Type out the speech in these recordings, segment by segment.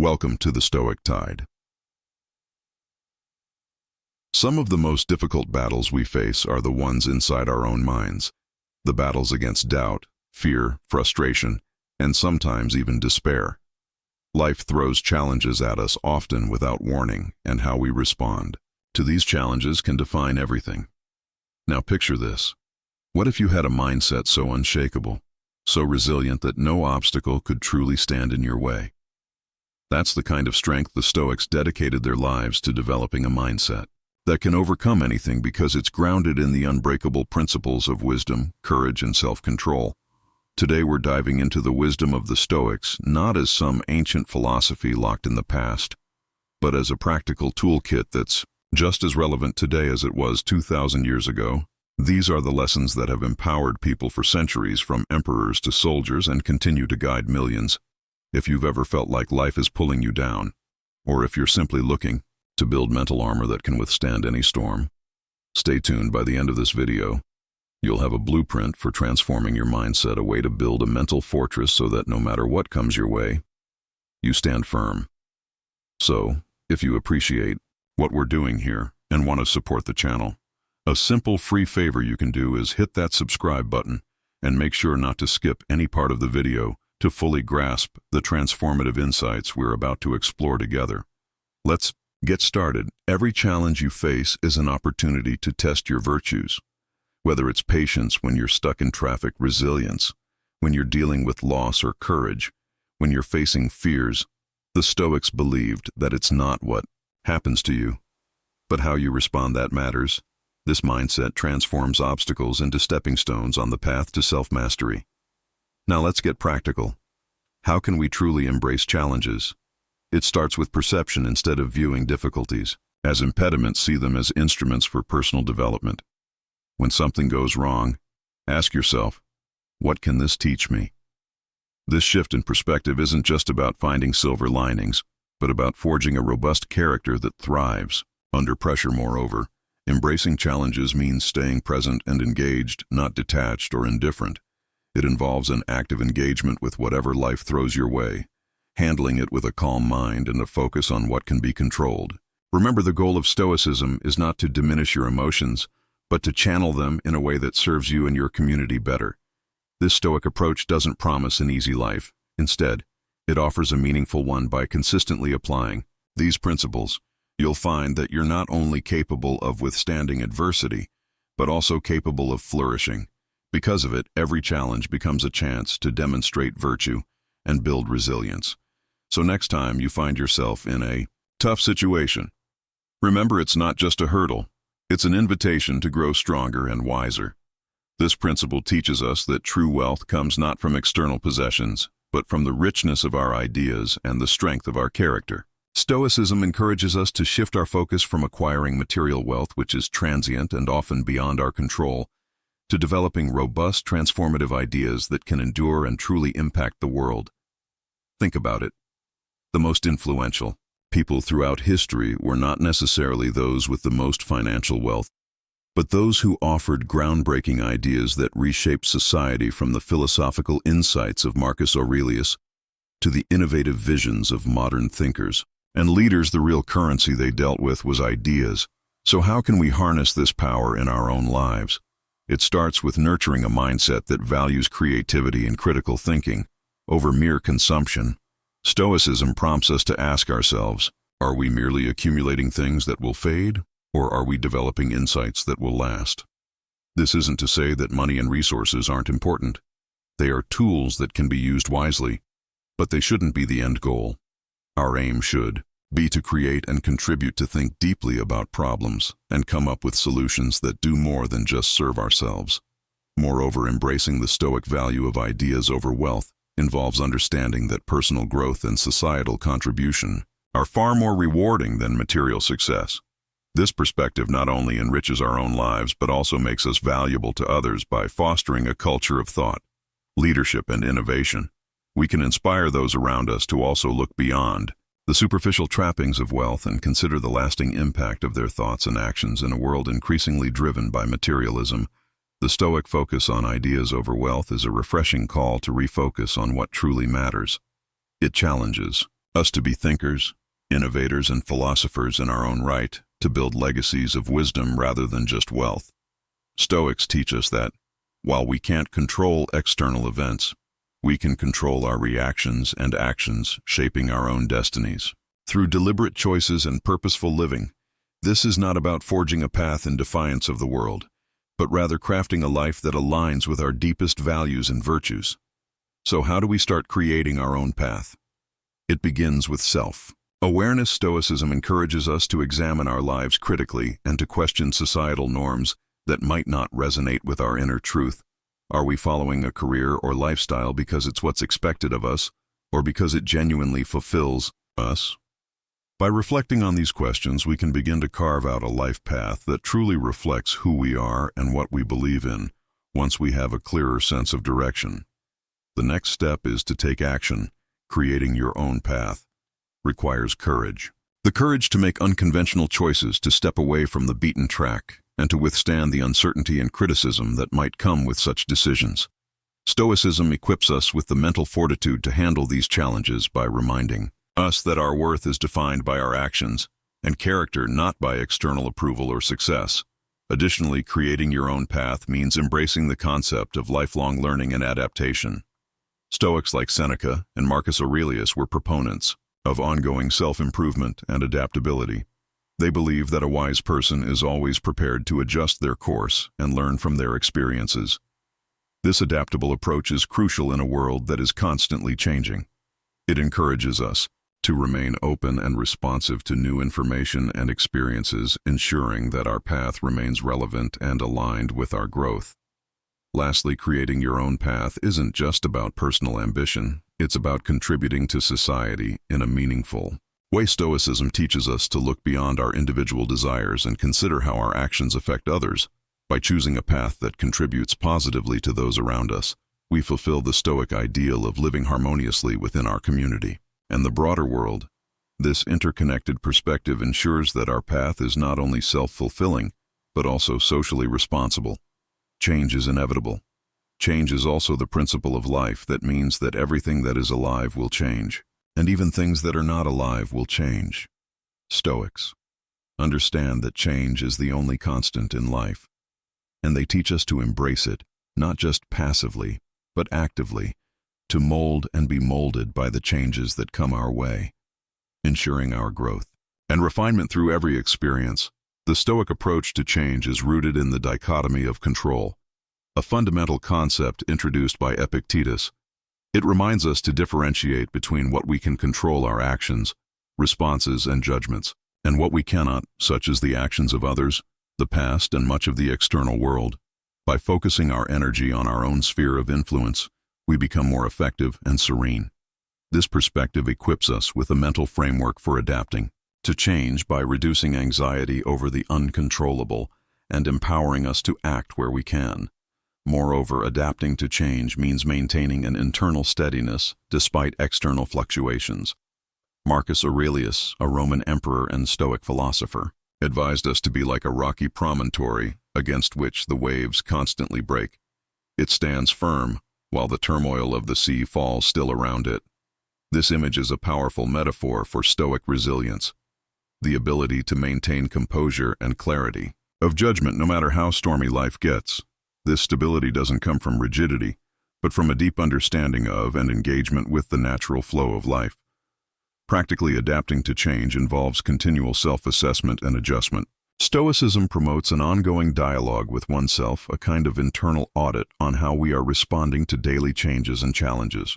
Welcome to the Stoic Tide. Some of the most difficult battles we face are the ones inside our own minds. The battles against doubt, fear, frustration, and sometimes even despair. Life throws challenges at us often without warning, and how we respond to these challenges can define everything. Now picture this. What if you had a mindset so unshakable, so resilient that no obstacle could truly stand in your way? That's the kind of strength the Stoics dedicated their lives to developing, a mindset that can overcome anything because it's grounded in the unbreakable principles of wisdom, courage, and self-control. Today we're diving into the wisdom of the Stoics, not as some ancient philosophy locked in the past, but as a practical toolkit that's just as relevant today as it was 2,000 years ago. These are the lessons that have empowered people for centuries, from emperors to soldiers, and continue to guide millions. If you've ever felt like life is pulling you down, or if you're simply looking to build mental armor that can withstand any storm, stay tuned. By the end of this video, you'll have a blueprint for transforming your mindset, a way to build a mental fortress so that no matter what comes your way, you stand firm. So, if you appreciate what we're doing here and want to support the channel, a simple free favor you can do is hit that subscribe button and make sure not to skip any part of the video to fully grasp the transformative insights we're about to explore together. Let's get started. Every challenge you face is an opportunity to test your virtues. Whether it's patience when you're stuck in traffic, resilience when you're dealing with loss, or courage when you're facing fears, the Stoics believed that it's not what happens to you, but how you respond that matters. This mindset transforms obstacles into stepping stones on the path to self-mastery. Now let's get practical. How can we truly embrace challenges? It starts with perception. Instead of viewing difficulties as impediments, see them as instruments for personal development. When something goes wrong, ask yourself, what can this teach me? This shift in perspective isn't just about finding silver linings, but about forging a robust character that thrives under pressure. Moreover, embracing challenges means staying present and engaged, not detached or indifferent. It involves an active engagement with whatever life throws your way, handling it with a calm mind and a focus on what can be controlled. Remember, the goal of Stoicism is not to diminish your emotions, but to channel them in a way that serves you and your community better. This Stoic approach doesn't promise an easy life. Instead, it offers a meaningful one. By consistently applying these principles, you'll find that you're not only capable of withstanding adversity, but also capable of flourishing. Because of it, every challenge becomes a chance to demonstrate virtue and build resilience. So next time you find yourself in a tough situation, remember, it's not just a hurdle, it's an invitation to grow stronger and wiser. This principle teaches us that true wealth comes not from external possessions, but from the richness of our ideas and the strength of our character. Stoicism encourages us to shift our focus from acquiring material wealth, which is transient and often beyond our control, to developing robust, transformative ideas that can endure and truly impact the world. Think about it. The most influential people throughout history were not necessarily those with the most financial wealth, but those who offered groundbreaking ideas that reshaped society, from the philosophical insights of Marcus Aurelius to the innovative visions of modern thinkers and leaders. The real currency they dealt with was ideas. So how can we harness this power in our own lives? It starts with nurturing a mindset that values creativity and critical thinking over mere consumption. Stoicism prompts us to ask ourselves, are we merely accumulating things that will fade, or are we developing insights that will last? This isn't to say that money and resources aren't important. They are tools that can be used wisely, but they shouldn't be the end goal. Our aim should be to create and contribute, to think deeply about problems and come up with solutions that do more than just serve ourselves. Moreover, embracing the Stoic value of ideas over wealth involves understanding that personal growth and societal contribution are far more rewarding than material success. This perspective not only enriches our own lives, but also makes us valuable to others. By fostering a culture of thought, leadership, and innovation, we can inspire those around us to also look beyond the superficial trappings of wealth and consider the lasting impact of their thoughts and actions. In a world increasingly driven by materialism, the Stoic focus on ideas over wealth is a refreshing call to refocus on what truly matters. It challenges us to be thinkers, innovators, and philosophers in our own right, to build legacies of wisdom rather than just wealth. Stoics teach us that, while we can't control external events, we can control our reactions and actions, shaping our own destinies. Through deliberate choices and purposeful living, this is not about forging a path in defiance of the world, but rather crafting a life that aligns with our deepest values and virtues. So how do we start creating our own path? It begins with self-awareness. Stoicism encourages us to examine our lives critically and to question societal norms that might not resonate with our inner truth. Are we following a career or lifestyle because it's what's expected of us, or because it genuinely fulfills us? By reflecting on these questions, we can begin to carve out a life path that truly reflects who we are and what we believe in, once we have a clearer sense of direction. The next step is to take action. Creating your own path requires courage. The courage to make unconventional choices, to step away from the beaten track, and to withstand the uncertainty and criticism that might come with such decisions. Stoicism equips us with the mental fortitude to handle these challenges by reminding us that our worth is defined by our actions, and character not by external approval or success. Additionally, creating your own path means embracing the concept of lifelong learning and adaptation. Stoics like Seneca and Marcus Aurelius were proponents of ongoing self-improvement and adaptability. They believe that a wise person is always prepared to adjust their course and learn from their experiences. This adaptable approach is crucial in a world that is constantly changing. It encourages us to remain open and responsive to new information and experiences, ensuring that our path remains relevant and aligned with our growth. Lastly, creating your own path isn't just about personal ambition, it's about contributing to society in a meaningful way. Stoicism teaches us to look beyond our individual desires and consider how our actions affect others. By choosing a path that contributes positively to those around us, we fulfill the Stoic ideal of living harmoniously within our community and the broader world. This interconnected perspective ensures that our path is not only self-fulfilling, but also socially responsible. Change is inevitable. Change is also the principle of life. That means that everything that is alive will change, and even things that are not alive will change. Stoics understand that change is the only constant in life, and they teach us to embrace it, not just passively, but actively, to mold and be molded by the changes that come our way, ensuring our growth and refinement through every experience. The Stoic approach to change is rooted in the dichotomy of control, a fundamental concept introduced by Epictetus. It reminds us to differentiate between what we can control, our actions, responses, and judgments, and what we cannot, such as the actions of others, the past, and much of the external world. By focusing our energy on our own sphere of influence, we become more effective and serene. This perspective equips us with a mental framework for adapting to change by reducing anxiety over the uncontrollable and empowering us to act where we can. Moreover, adapting to change means maintaining an internal steadiness despite external fluctuations. Marcus Aurelius, a Roman emperor and Stoic philosopher, advised us to be like a rocky promontory against which the waves constantly break. It stands firm, while the turmoil of the sea falls still around it. This image is a powerful metaphor for Stoic resilience, the ability to maintain composure and clarity of judgment no matter how stormy life gets. This stability doesn't come from rigidity, but from a deep understanding of and engagement with the natural flow of life. Practically adapting to change involves continual self-assessment and adjustment. Stoicism promotes an ongoing dialogue with oneself, a kind of internal audit on how we are responding to daily changes and challenges.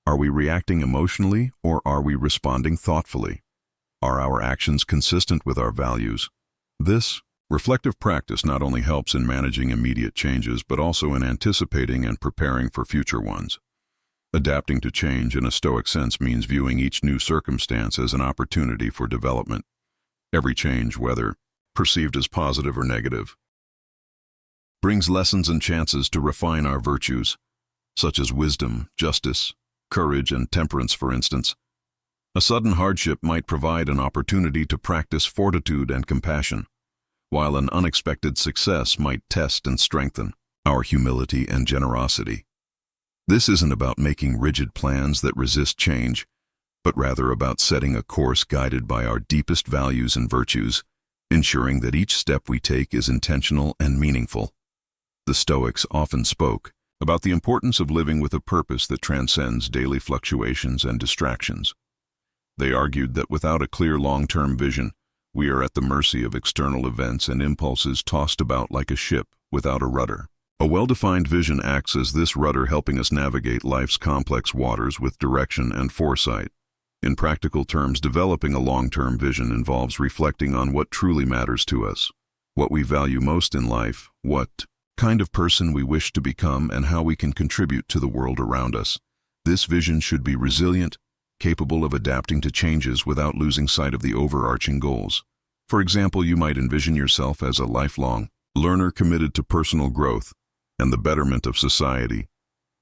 Are we reacting emotionally, or are we responding thoughtfully? Are our actions consistent with our values? This reflective practice not only helps in managing immediate changes, but also in anticipating and preparing for future ones. Adapting to change in a Stoic sense means viewing each new circumstance as an opportunity for development. Every change, whether perceived as positive or negative, brings lessons and chances to refine our virtues, such as wisdom, justice, courage, and temperance, for instance. A sudden hardship might provide an opportunity to practice fortitude and compassion, while an unexpected success might test and strengthen our humility and generosity. This isn't about making rigid plans that resist change, but rather about setting a course guided by our deepest values and virtues, ensuring that each step we take is intentional and meaningful. The Stoics often spoke about the importance of living with a purpose that transcends daily fluctuations and distractions. They argued that without a clear long-term vision, we are at the mercy of external events and impulses tossed about like a ship without a rudder. A well-defined vision acts as this rudder, helping us navigate life's complex waters with direction and foresight. In practical terms, developing a long-term vision involves reflecting on what truly matters to us, what we value most in life, what kind of person we wish to become, and how we can contribute to the world around us. This vision should be resilient, capable of adapting to changes without losing sight of the overarching goals. For example, you might envision yourself as a lifelong learner committed to personal growth and the betterment of society.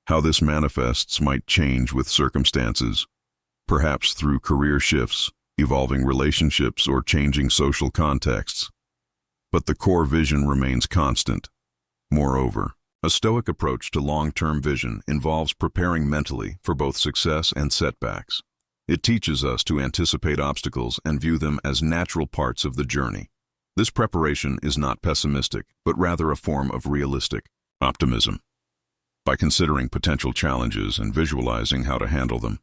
How this manifests might change with circumstances, perhaps through career shifts, evolving relationships, or changing social contexts. But the core vision remains constant. Moreover, a Stoic approach to long-term vision involves preparing mentally for both success and setbacks. It teaches us to anticipate obstacles and view them as natural parts of the journey. This preparation is not pessimistic, but rather a form of realistic optimism. By considering potential challenges and visualizing how to handle them,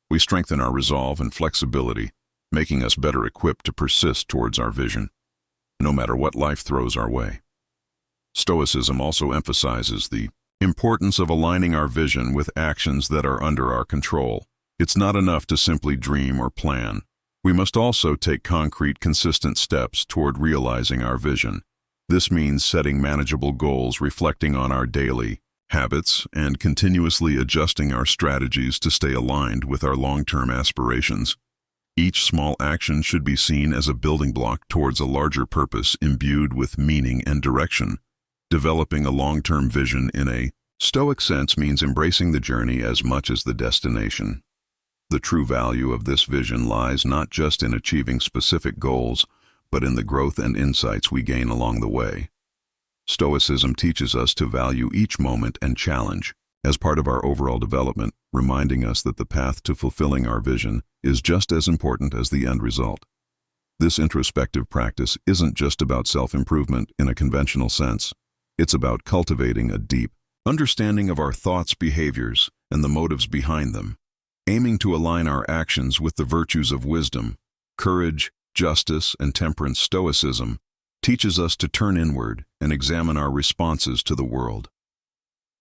we strengthen our resolve and flexibility, making us better equipped to persist towards our vision, no matter what life throws our way. Stoicism also emphasizes the importance of aligning our vision with actions that are under our control. It's not enough to simply dream or plan. We must also take concrete, consistent steps toward realizing our vision. This means setting manageable goals, reflecting on our daily habits, and continuously adjusting our strategies to stay aligned with our long-term aspirations. Each small action should be seen as a building block towards a larger purpose imbued with meaning and direction. Developing a long-term vision in a Stoic sense means embracing the journey as much as the destination. The true value of this vision lies not just in achieving specific goals, but in the growth and insights we gain along the way. Stoicism teaches us to value each moment and challenge as part of our overall development, reminding us that the path to fulfilling our vision is just as important as the end result. This introspective practice isn't just about self-improvement in a conventional sense. It's about cultivating a deep understanding of our thoughts, behaviors, and the motives behind them, aiming to align our actions with the virtues of wisdom, courage, justice, and temperance. Stoicism teaches us to turn inward and examine our responses to the world.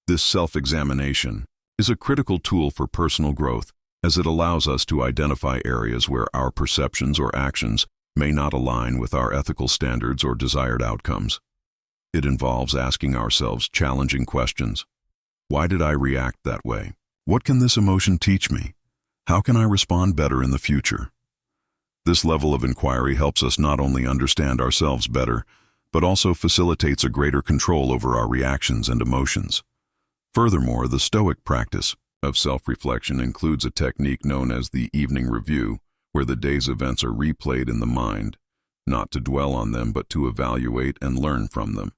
This self-examination is a critical tool for personal growth, as it allows us to identify areas where our perceptions or actions may not align with our ethical standards or desired outcomes. It involves asking ourselves challenging questions. Why did I react that way? What can this emotion teach me? How can I respond better in the future? This level of inquiry helps us not only understand ourselves better, but also facilitates a greater control over our reactions and emotions. Furthermore, the Stoic practice of self-reflection includes a technique known as the evening review, where the day's events are replayed in the mind, not to dwell on them but to evaluate and learn from them.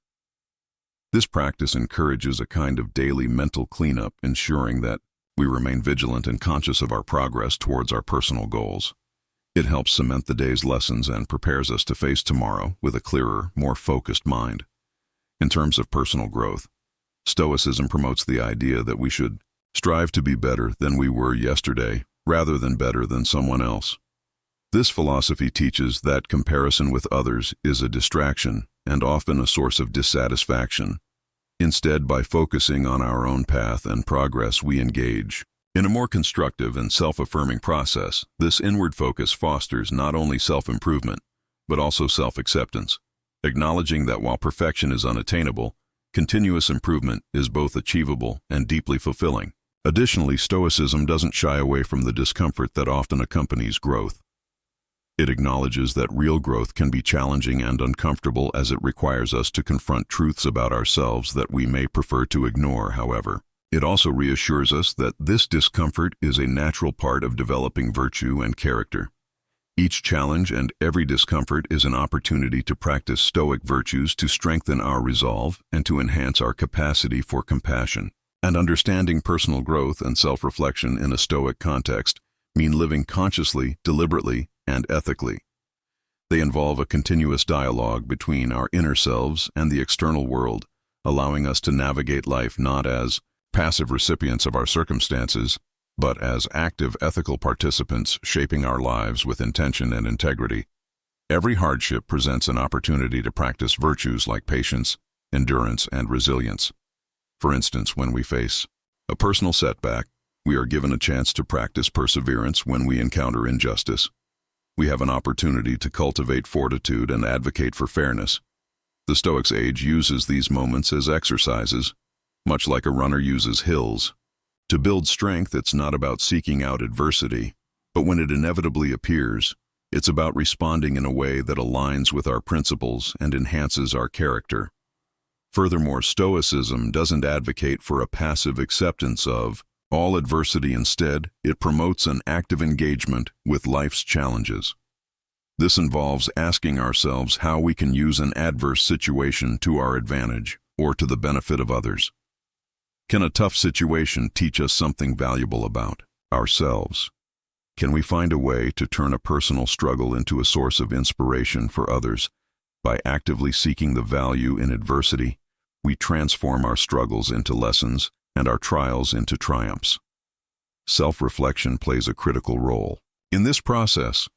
This practice encourages a kind of daily mental cleanup, ensuring that we remain vigilant and conscious of our progress towards our personal goals. It helps cement the day's lessons and prepares us to face tomorrow with a clearer, more focused mind. In terms of personal growth, Stoicism promotes the idea that we should strive to be better than we were yesterday, rather than better than someone else. This philosophy teaches that comparison with others is a distraction and often a source of dissatisfaction. Instead, by focusing on our own path and progress, we engage in a more constructive and self-affirming process. This inward focus fosters not only self-improvement, but also self-acceptance, acknowledging that while perfection is unattainable, continuous improvement is both achievable and deeply fulfilling. Additionally, Stoicism doesn't shy away from the discomfort that often accompanies growth. It acknowledges that real growth can be challenging and uncomfortable, as it requires us to confront truths about ourselves that we may prefer to ignore. However, it also reassures us that this discomfort is a natural part of developing virtue and character. Each challenge and every discomfort is an opportunity to practice Stoic virtues, to strengthen our resolve and to enhance our capacity for compassion. And understanding personal growth and self-reflection in a Stoic context mean living consciously, deliberately, and ethically. They involve a continuous dialogue between our inner selves and the external world, allowing us to navigate life not as passive recipients of our circumstances, but as active ethical participants shaping our lives with intention and integrity. Every hardship presents an opportunity to practice virtues like patience, endurance, and resilience. For instance, when we face a personal setback, we are given a chance to practice perseverance. When we encounter injustice, we have an opportunity to cultivate fortitude and advocate for fairness. The Stoics' age uses these moments as exercises, much like a runner uses hills. To build strength, it's not about seeking out adversity, but when it inevitably appears, it's about responding in a way that aligns with our principles and enhances our character. Furthermore, Stoicism doesn't advocate for a passive acceptance of all adversity. Instead, it promotes an active engagement with life's challenges. This involves asking ourselves how we can use an adverse situation to our advantage or to the benefit of others. Can a tough situation teach us something valuable about ourselves? Can we find a way to turn a personal struggle into a source of inspiration for others? By actively seeking the value in adversity, we transform our struggles into lessons and our trials into triumphs. Self-reflection plays a critical role. In this process,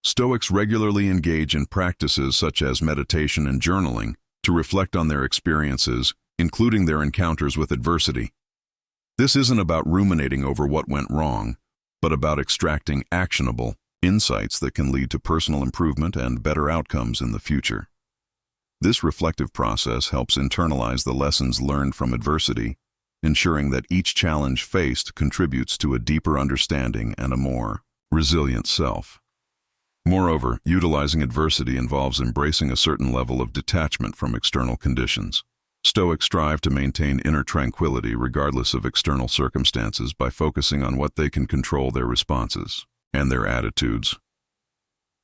Stoics regularly engage in practices such as meditation and journaling to reflect on their experiences, including their encounters with adversity. This isn't about ruminating over what went wrong, but about extracting actionable insights that can lead to personal improvement and better outcomes in the future. This reflective process helps internalize the lessons learned from adversity, ensuring that each challenge faced contributes to a deeper understanding and a more resilient self. Moreover, utilizing adversity involves embracing a certain level of detachment from external conditions. Stoics strive to maintain inner tranquility regardless of external circumstances by focusing on what they can control: their responses and their attitudes.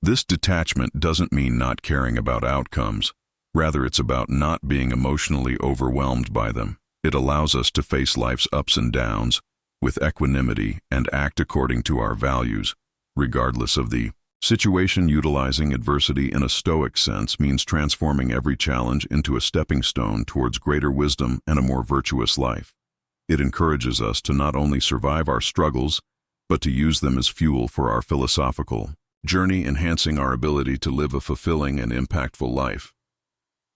This detachment doesn't mean not caring about outcomes. Rather, it's about not being emotionally overwhelmed by them. It allows us to face life's ups and downs with equanimity and act according to our values, regardless of the situation. Utilizing adversity in a Stoic sense means transforming every challenge into a stepping stone towards greater wisdom and a more virtuous life. It encourages us to not only survive our struggles, but to use them as fuel for our philosophical journey, enhancing our ability to live a fulfilling and impactful life.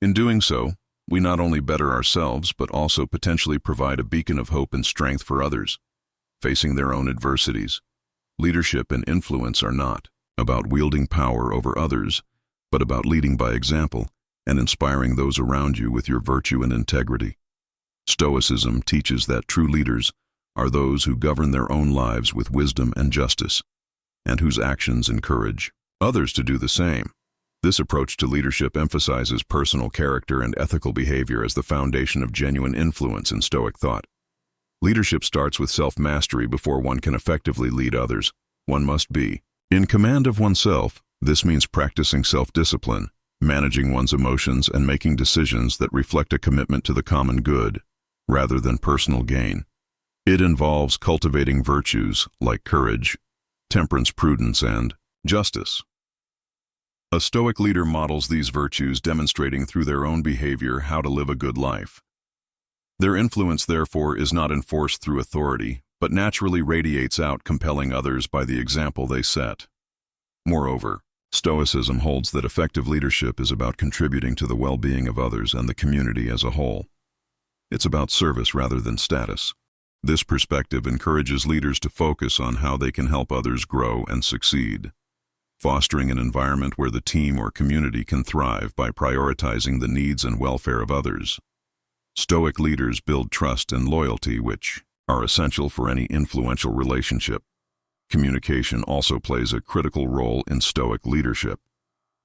In doing so, we not only better ourselves, but also potentially provide a beacon of hope and strength for others facing their own adversities. Leadership and influence are not about wielding power over others, but about leading by example and inspiring those around you with your virtue and integrity. Stoicism teaches that true leaders are those who govern their own lives with wisdom and justice, and whose actions encourage others to do the same. This approach to leadership emphasizes personal character and ethical behavior as the foundation of genuine influence in Stoic thought. Leadership starts with self-mastery. Before one can effectively lead others, one must be in command of oneself. This means practicing self-discipline, managing one's emotions, and making decisions that reflect a commitment to the common good, rather than personal gain. It involves cultivating virtues like courage, temperance, prudence, and justice. A Stoic leader models these virtues, demonstrating through their own behavior how to live a good life. Their influence, therefore, is not enforced through authority, but naturally radiates out, compelling others by the example they set. Moreover, Stoicism holds that effective leadership is about contributing to the well-being of others and the community as a whole. It's about service rather than status. This perspective encourages leaders to focus on how they can help others grow and succeed, fostering an environment where the team or community can thrive by prioritizing the needs and welfare of others. Stoic leaders build trust and loyalty, which are essential for any influential relationship. Communication also plays a critical role in Stoic leadership.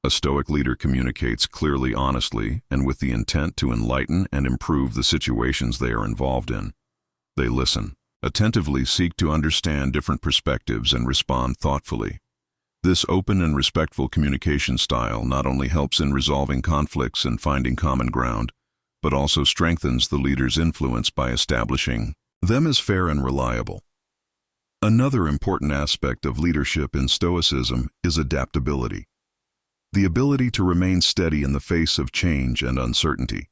A Stoic leader communicates clearly, honestly, and with the intent to enlighten and improve the situations they are involved in. They listen, attentively seek to understand different perspectives, and respond thoughtfully. This open and respectful communication style not only helps in resolving conflicts and finding common ground, but also strengthens the leader's influence by establishing them as fair and reliable. Another important aspect of leadership in Stoicism is adaptability, the ability to remain steady in the face of change and uncertainty.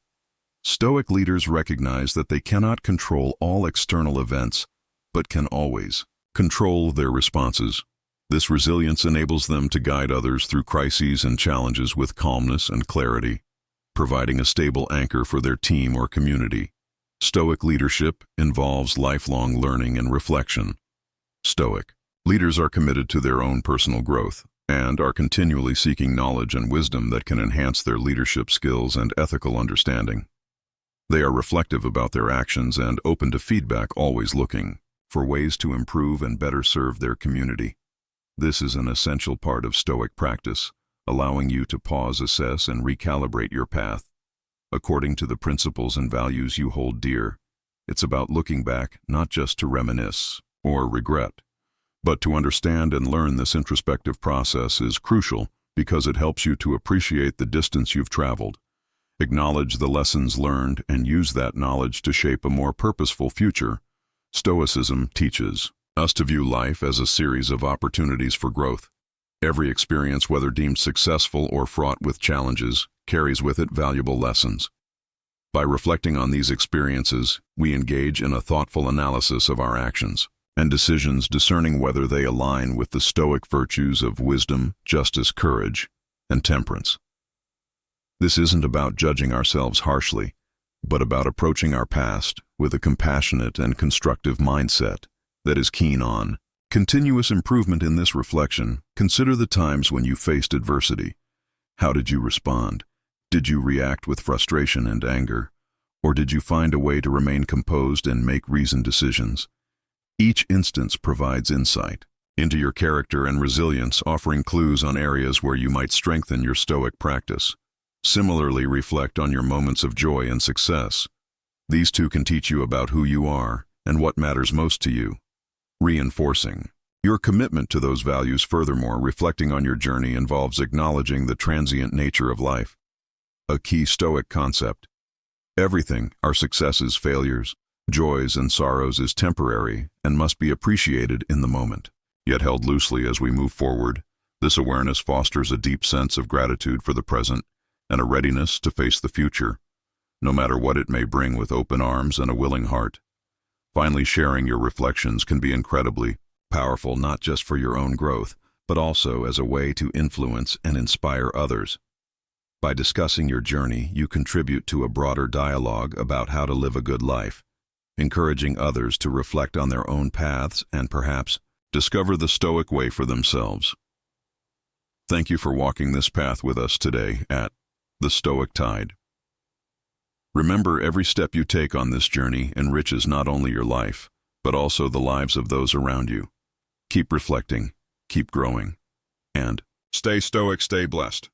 Stoic leaders recognize that they cannot control all external events, but can always control their responses. This resilience enables them to guide others through crises and challenges with calmness and clarity, providing a stable anchor for their team or community. Stoic leadership involves lifelong learning and reflection. Stoic leaders are committed to their own personal growth and are continually seeking knowledge and wisdom that can enhance their leadership skills and ethical understanding. They are reflective about their actions and open to feedback, always looking for ways to improve and better serve their community. This is an essential part of Stoic practice, allowing you to pause, assess, and recalibrate your path according to the principles and values you hold dear. It's about looking back not just to reminisce or regret, but to understand and learn. This introspective process is crucial because it helps you to appreciate the distance you've traveled, acknowledge the lessons learned, and use that knowledge to shape a more purposeful future. Stoicism teaches us to view life as a series of opportunities for growth. Every experience, whether deemed successful or fraught with challenges, carries with it valuable lessons. By reflecting on these experiences, we engage in a thoughtful analysis of our actions and decisions, discerning whether they align with the Stoic virtues of wisdom, justice, courage, and temperance. This isn't about judging ourselves harshly, but about approaching our past with a compassionate and constructive mindset that is keen on continuous improvement. In this reflection, consider the times when you faced adversity. How did you respond? Did you react with frustration and anger? Or did you find a way to remain composed and make reasoned decisions? Each instance provides insight into your character and resilience, offering clues on areas where you might strengthen your Stoic practice. Similarly, reflect on your moments of joy and success. These too can teach you about who you are and what matters most to you, reinforcing your commitment to those values. Furthermore, reflecting on your journey involves acknowledging the transient nature of life, a key Stoic concept. Everything, our successes, failures, joys, and sorrows, is temporary and must be appreciated in the moment, yet held loosely as we move forward. This awareness fosters a deep sense of gratitude for the present and a readiness to face the future, no matter what it may bring, with open arms and a willing heart. Finally, sharing your reflections can be incredibly powerful, not just for your own growth, but also as a way to influence and inspire others. By discussing your journey, you contribute to a broader dialogue about how to live a good life, encouraging others to reflect on their own paths and perhaps discover the Stoic way for themselves. Thank you for walking this path with us today at the Stoic Tide. Remember, every step you take on this journey enriches not only your life, but also the lives of those around you. Keep reflecting, keep growing, and stay Stoic, stay blessed.